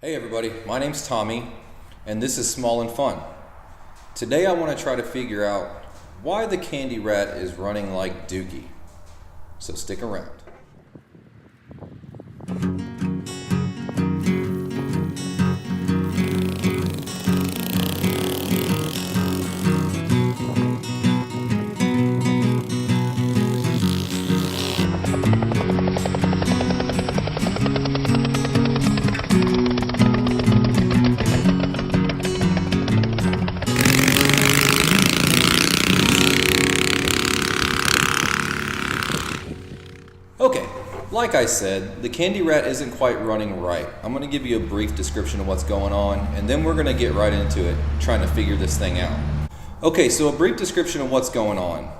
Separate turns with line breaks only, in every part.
Hey everybody, my name's Tommy, and this is Small and Fun. Today I want to try to figure out why the Kandy Rat is running like Dookie. So stick around. Okay, like I said, the Kandy Rat isn't quite running right. I'm going to give you a brief description of what's going on, and then we're going to get right into it, trying to figure this thing out. Okay, so a brief description of what's going on.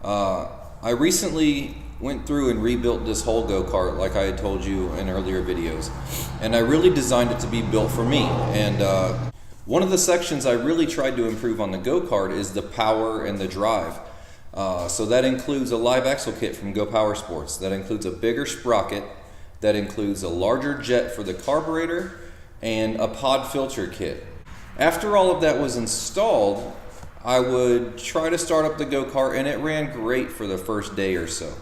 I recently went through and rebuilt this whole go-kart like I had told you in earlier videos, and I really designed it to be built for me. And one of the sections I really tried to improve on the go-kart is the power and the drive. So that includes a live axle kit from Go Power Sports. That includes a bigger sprocket. That includes a larger jet for the carburetor and a pod filter kit. After all of that was installed, I would try to start up the go-kart, and it ran great for the first day or so.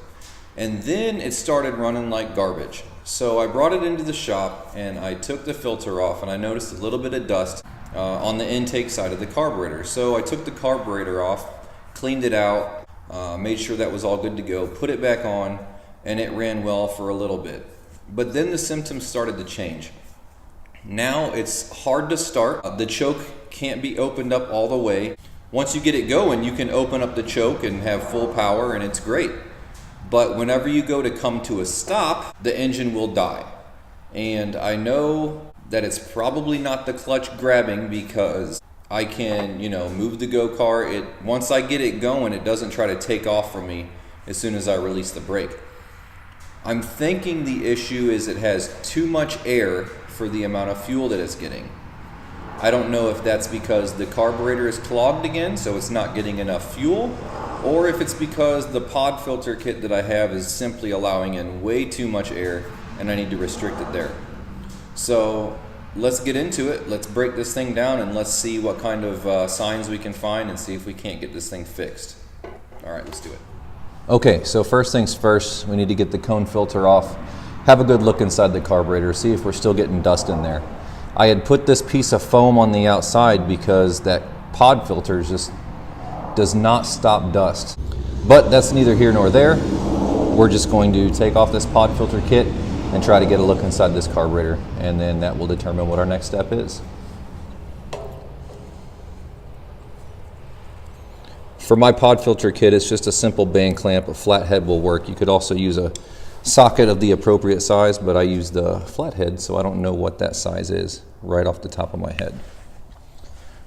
And then it started running like garbage. So I brought it into the shop and I took the filter off, and I noticed a little bit of dust on the intake side of the carburetor. So I took the carburetor off, cleaned it out, made sure that was all good to go, put it back on, and it ran well for a little bit. But then the symptoms started to change. Now it's hard to start. The choke can't be opened up all the way. Once you get it going, you can open up the choke and have full power, and it's great. But whenever you go to come to a stop, the engine will die. And I know that it's probably not the clutch grabbing, because I can, move the go-kart. Once I get it going, it doesn't try to take off from me as soon as I release the brake. I'm thinking the issue is it has too much air for the amount of fuel that it's getting. I don't know if that's because the carburetor is clogged again, so it's not getting enough fuel, or if it's because the pod filter kit that I have is simply allowing in way too much air and I need to restrict it there. So let's get into it. Let's break this thing down and let's see what kind of signs we can find and see if we can't get this thing fixed. All right, let's do it. Okay, so first things first, we need to get the cone filter off, have a good look inside the carburetor, see if we're still getting dust in there. I had put this piece of foam on the outside because that pod filter just does not stop dust. But that's neither here nor there. We're just going to take off this pod filter kit and try to get a look inside this carburetor, and then that will determine what our next step is. For my pod filter kit, it's just a simple band clamp. A flathead will work. You could also use a socket of the appropriate size, but I use the flathead, so I don't know what that size is right off the top of my head.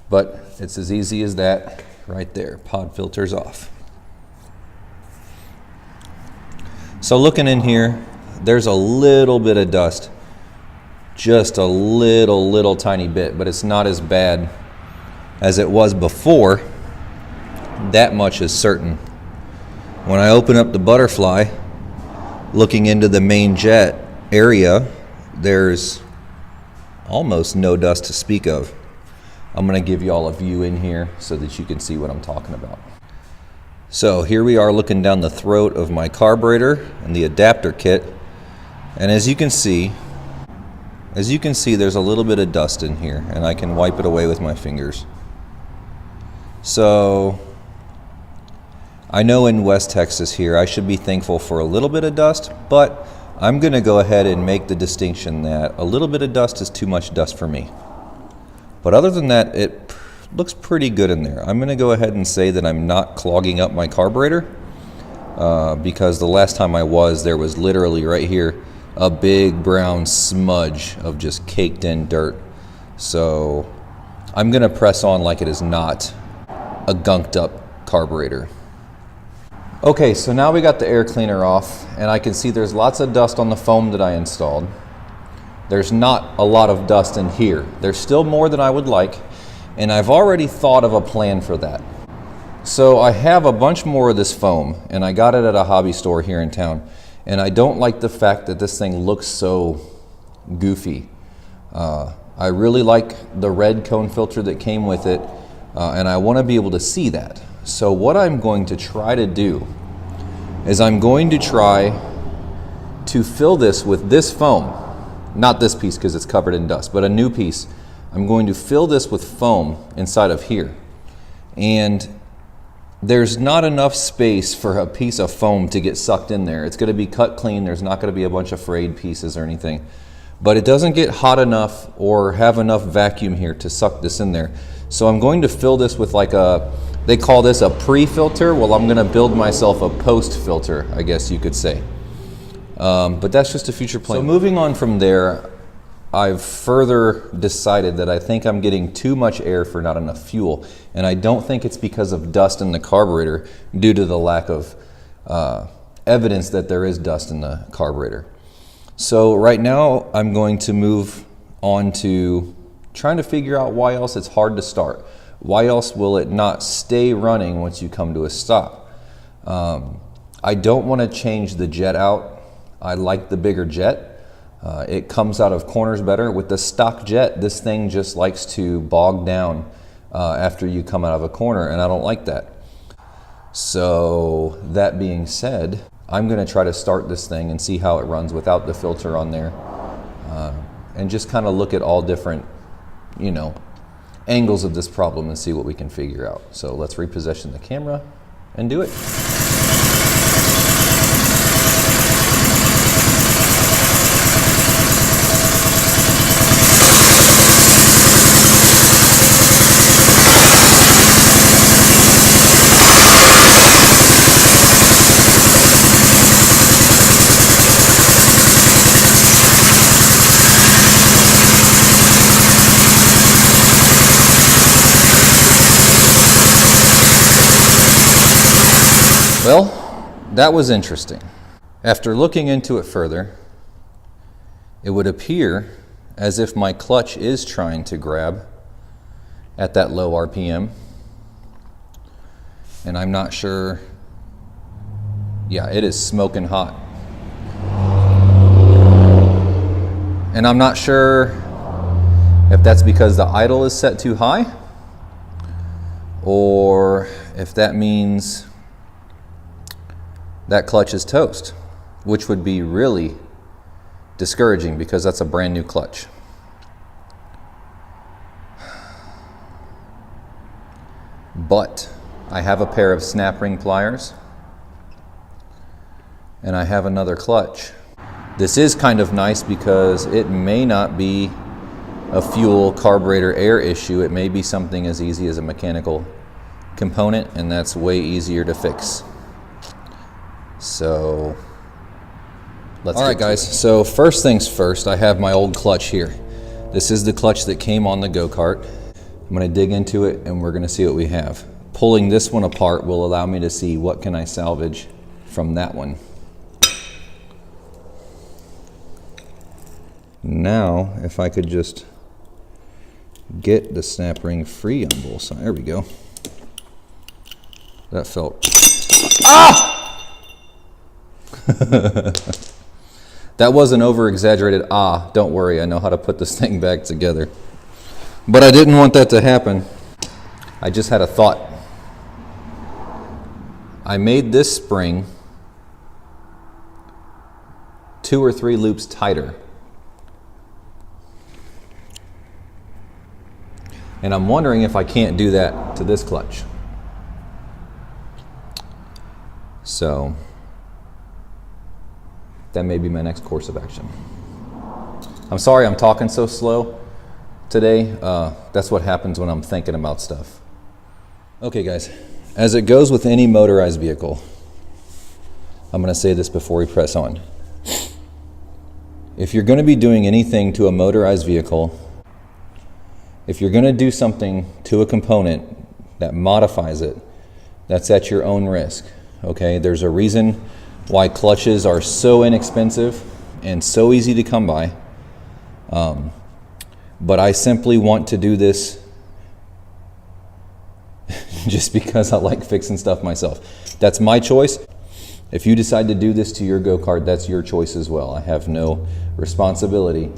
But it's as easy as that right there. Pod filter's off. So looking in here, there's a little bit of dust, just a little tiny bit, but it's not as bad as it was before. That much is certain. When I open up the butterfly, looking into the main jet area, there's almost no dust to speak of. I'm going to give you all a view in here so that you can see what I'm talking about. So here we are looking down the throat of my carburetor and the adapter kit. And as you can see, there's a little bit of dust in here, and I can wipe it away with my fingers. So I know in West Texas here, I should be thankful for a little bit of dust, but I'm going to go ahead and make the distinction that a little bit of dust is too much dust for me. But other than that, it looks pretty good in there. I'm going to go ahead and say that I'm not clogging up my carburetor, because the last time I was, there was literally right here a big brown smudge of just caked in dirt. So I'm going to press on like it is not a gunked up carburetor. Okay, so now we got the air cleaner off, and I can see there's lots of dust on the foam that I installed. There's not a lot of dust in here. There's still more than I would like, and I've already thought of a plan for that. So I have a bunch more of this foam, and I got it at a hobby store here in town. And I don't like the fact that this thing looks so goofy. I really like the red cone filter that came with it, and I want to be able to see that. So what I'm going to try to do is I'm going to try to fill this with this foam, not this piece because it's covered in dust, but a new piece. I'm going to fill this with foam inside of here. And there's not enough space for a piece of foam to get sucked in there. It's going to be cut clean. There's not going to be a bunch of frayed pieces or anything. But it doesn't get hot enough or have enough vacuum here to suck this in there. So I'm going to fill this with like a, they call this a pre-filter. Well, I'm going to build myself a post filter, I guess you could say. But that's just a future plan. So moving on from there, I've further decided that I think I'm getting too much air for not enough fuel. And I don't think it's because of dust in the carburetor due to the lack of evidence that there is dust in the carburetor. So right now I'm going to move on to trying to figure out why else it's hard to start. Why else will it not stay running once you come to a stop? I don't want to change the jet out. I like the bigger jet. It comes out of corners better. With the stock jet, this thing just likes to bog down after you come out of a corner, and I don't like that. So that being said, I'm going to try to start this thing and see how it runs without the filter on there, and just kind of look at all different, you know, angles of this problem and see what we can figure out. So let's reposition the camera and do it. Well, that was interesting. After looking into it further, it would appear as if my clutch is trying to grab at that low RPM. And I'm not sure, yeah, it is smoking hot. And I'm not sure if that's because the idle is set too high, or if that means that clutch is toast, which would be really discouraging because that's a brand new clutch. But I have a pair of snap ring pliers and I have another clutch. This is kind of nice because it may not be a fuel carburetor air issue. It may be something as easy as a mechanical component, and that's way easier to fix. So let's. All right, guys, so first things first, I have my old clutch here. This is the clutch that came on the go-kart. I'm going to dig into it and we're going to see what we have. Pulling this one apart will allow me to see what can I salvage from that one. Now, if I could just get the snap ring free on both sides. There we go. That felt... Ah! That was an over-exaggerated ah. Don't worry, I know how to put this thing back together. But I didn't want that to happen. I just had a thought. I made this spring 2 or 3 loops tighter. And I'm wondering if I can't do that to this clutch. So that may be my next course of action. I'm sorry I'm talking so slow today. That's what happens when I'm thinking about stuff. Okay, guys, as it goes with any motorized vehicle, I'm going to say this before we press on. If you're going to be doing anything to a motorized vehicle, if you're going to do something to a component that modifies it, that's at your own risk. Okay, there's a reason why clutches are so inexpensive and so easy to come by. But I simply want to do this just because I like fixing stuff myself. That's my choice. If you decide to do this to your go-kart, that's your choice as well. I have no responsibility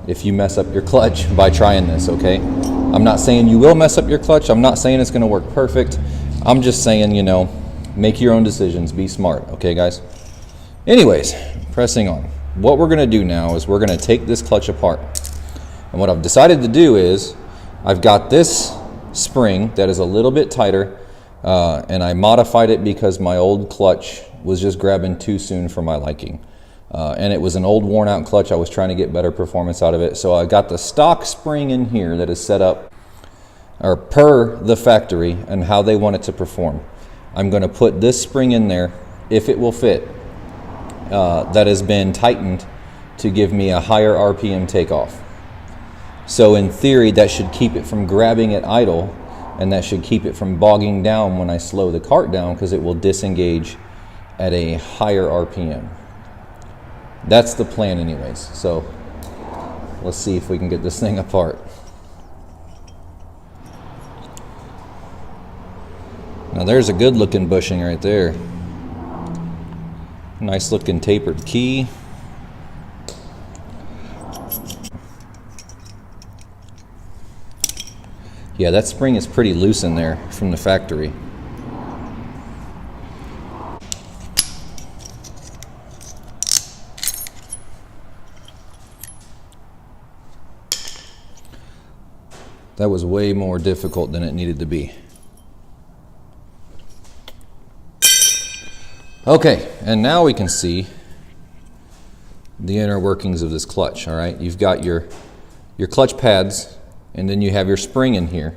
if you mess up your clutch by trying this, okay? I'm not saying you will mess up your clutch. I'm not saying it's gonna work perfect. I'm just saying, you know, make your own decisions, be smart, okay guys? Anyways, pressing on. What we're gonna do now is we're gonna take this clutch apart. And what I've decided to do is, I've got this spring that is a little bit tighter, and I modified it because my old clutch was just grabbing too soon for my liking. And it was an old worn out clutch. I was trying to get better performance out of it. So I got the stock spring in here that is set up or per the factory and how they want it to perform. I'm going to put this spring in there, if it will fit, that has been tightened to give me a higher RPM takeoff. So in theory, that should keep it from grabbing at idle, and that should keep it from bogging down when I slow the cart down, because it will disengage at a higher RPM. That's the plan anyways. So let's see if we can get this thing apart. Now there's a good looking bushing right there. Nice looking tapered key. Yeah, that spring is pretty loose in there from the factory. That was way more difficult than it needed to be. Okay, and now we can see the inner workings of this clutch, all right? You've got your clutch pads, and then you have your spring in here,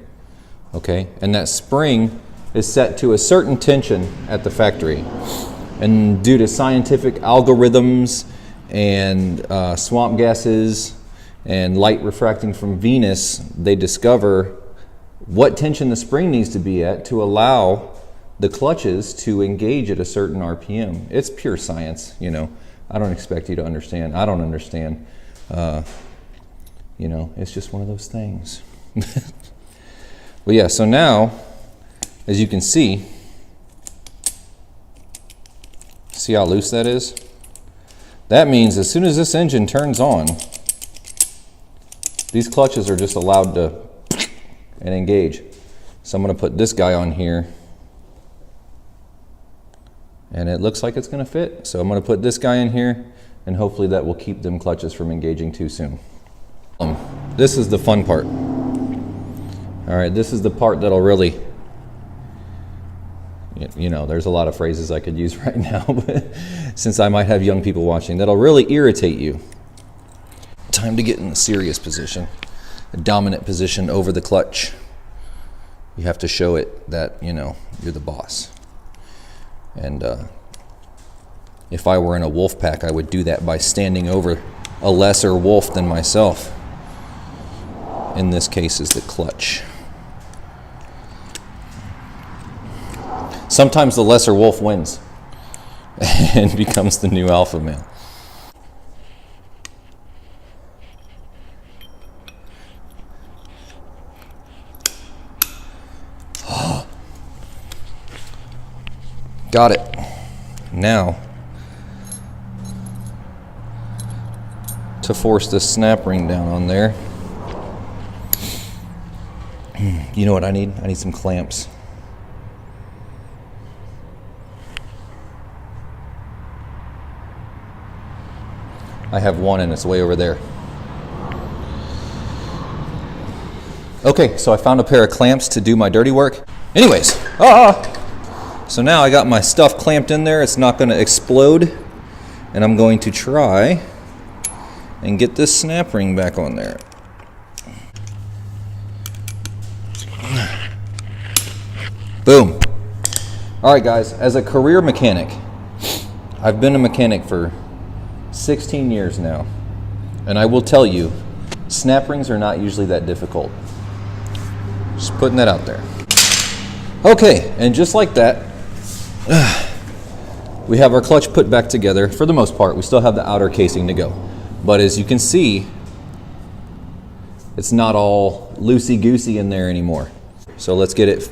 okay? And that spring is set to a certain tension at the factory. And due to scientific algorithms and swamp gases and light refracting from Venus, they discover what tension the spring needs to be at to allow the clutches to engage at a certain RPM. It's pure science, you know. I don't expect you to understand. I don't understand. You know, it's just one of those things. Well, yeah, so now, as you can see how loose that is? That means as soon as this engine turns on, these clutches are just allowed to and engage. So I'm going to put this guy on here, and it looks like it's going to fit. So I'm going to put this guy in here, and hopefully that will keep them clutches from engaging too soon. This is the fun part. All right, this is the part that'll really, you know, there's a lot of phrases I could use right now, but since I might have young people watching, that'll really irritate you. Time to get in the serious position, the dominant position over the clutch. You have to show it that, you know, you're the boss. And if I were in a wolf pack, I would do that by standing over a lesser wolf than myself. In this case is the clutch. Sometimes the lesser wolf wins and becomes the new alpha male. Got it. Now, to force this snap ring down on there, you know what I need? I need some clamps. I have one and it's way over there. Okay, so I found a pair of clamps to do my dirty work. Anyways, so now I got my stuff clamped in there. It's not going to explode. And I'm going to try and get this snap ring back on there. Boom. All right, guys, as a career mechanic, I've been a mechanic for 16 years now, and I will tell you, snap rings are not usually that difficult. Just putting that out there. Okay, and just like that, we have our clutch put back together. For the most part, we still have the outer casing to go. But as you can see, it's not all loosey-goosey in there anymore. So let's get it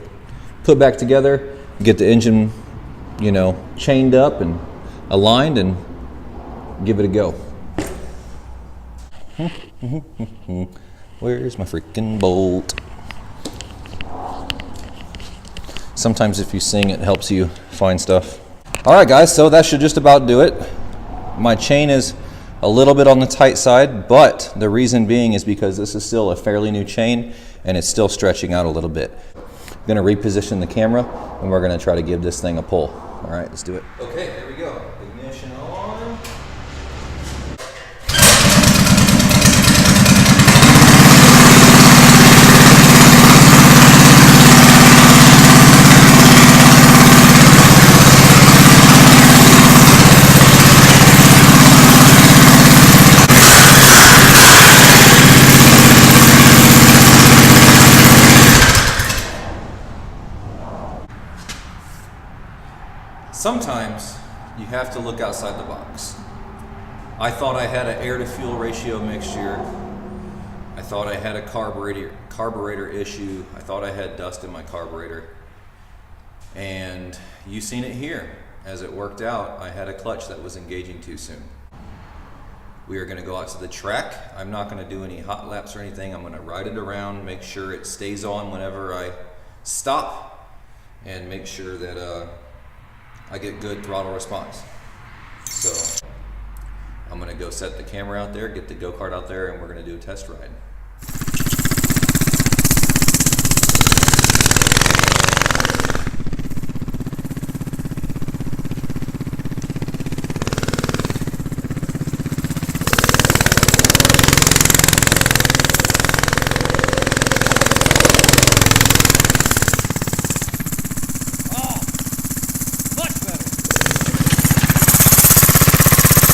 put back together, get the engine, you know, chained up and aligned, and give it a go. Where's my freaking bolt? Sometimes if you sing, it helps you find stuff. All right, guys, so that should just about do it. My chain is a little bit on the tight side, but the reason being is because this is still a fairly new chain and it's still stretching out a little bit. I'm gonna reposition the camera and we're gonna try to give this thing a pull. All right, let's do it. Okay, here we go. Ignition on. Sometimes you have to look outside the box. I thought I had an air to fuel ratio mixture. I thought I had a carburetor issue. I thought I had dust in my carburetor. And you've seen it here. As it worked out, I had a clutch that was engaging too soon. We are gonna go out to the track. I'm not gonna do any hot laps or anything. I'm gonna ride it around, make sure it stays on whenever I stop, and make sure that I get good throttle response. So I'm gonna go set the camera out there, get the go-kart out there, and we're gonna do a test ride.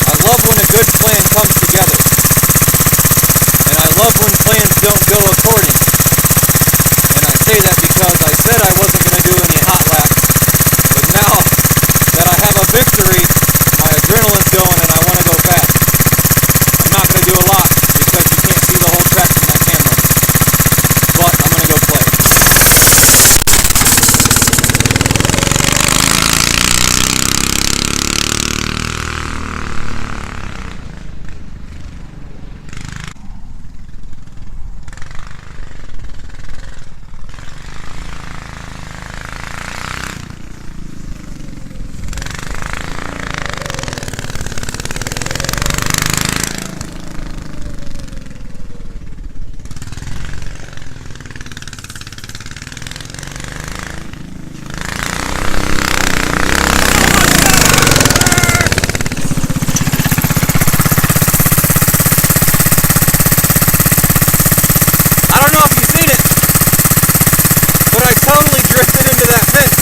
I love when a good plan comes together, and I love when plans don't go according. And I say that because I said I wasn't going to do any hot laps, but now that I have a victory, my adrenaline's going and I want to go fast. I'm not going to do a lot because you can't see the whole track from my camera, but I'm going to go play. Totally drifted into that fence.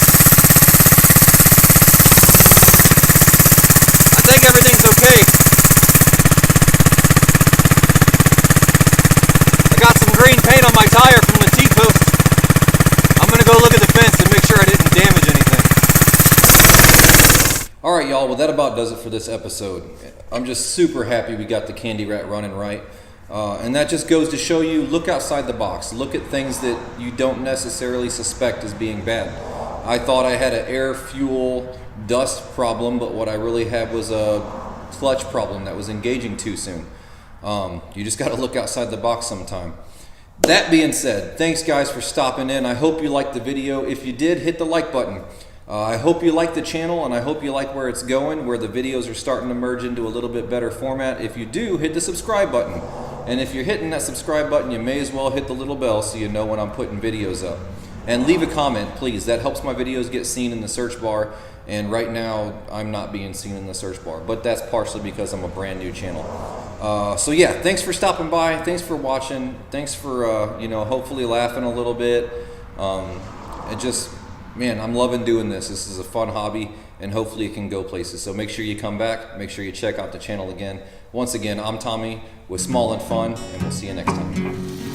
I think everything's okay. I got some green paint on my tire from the T-post. I'm gonna go look at the fence and make sure I didn't damage anything. Alright y'all, well that about does it for this episode. I'm just super happy we got the Kandy Rat running right. And that just goes to show you, look outside the box. Look at things that you don't necessarily suspect as being bad. I thought I had an air fuel dust problem, but what I really had was a clutch problem that was engaging too soon. You just got to look outside the box sometime. That being said, thanks guys for stopping in. I hope you liked the video. If you did, hit the like button. I hope you like the channel, and I hope you like where it's going, where the videos are starting to merge into a little bit better format. If you do, hit the subscribe button. And if you're hitting that subscribe button, you may as well hit the little bell so you know when I'm putting videos up. And leave a comment, please. That helps my videos get seen in the search bar. And right now, I'm not being seen in the search bar. But that's partially because I'm a brand new channel. So yeah, thanks for stopping by. Thanks for watching. Thanks for, you know, hopefully laughing a little bit. And just, man, I'm loving doing this. This is a fun hobby, and hopefully it can go places. So make sure you come back. Make sure you check out the channel again. Once again, I'm Tommy with Small and Fun, and we'll see you next time.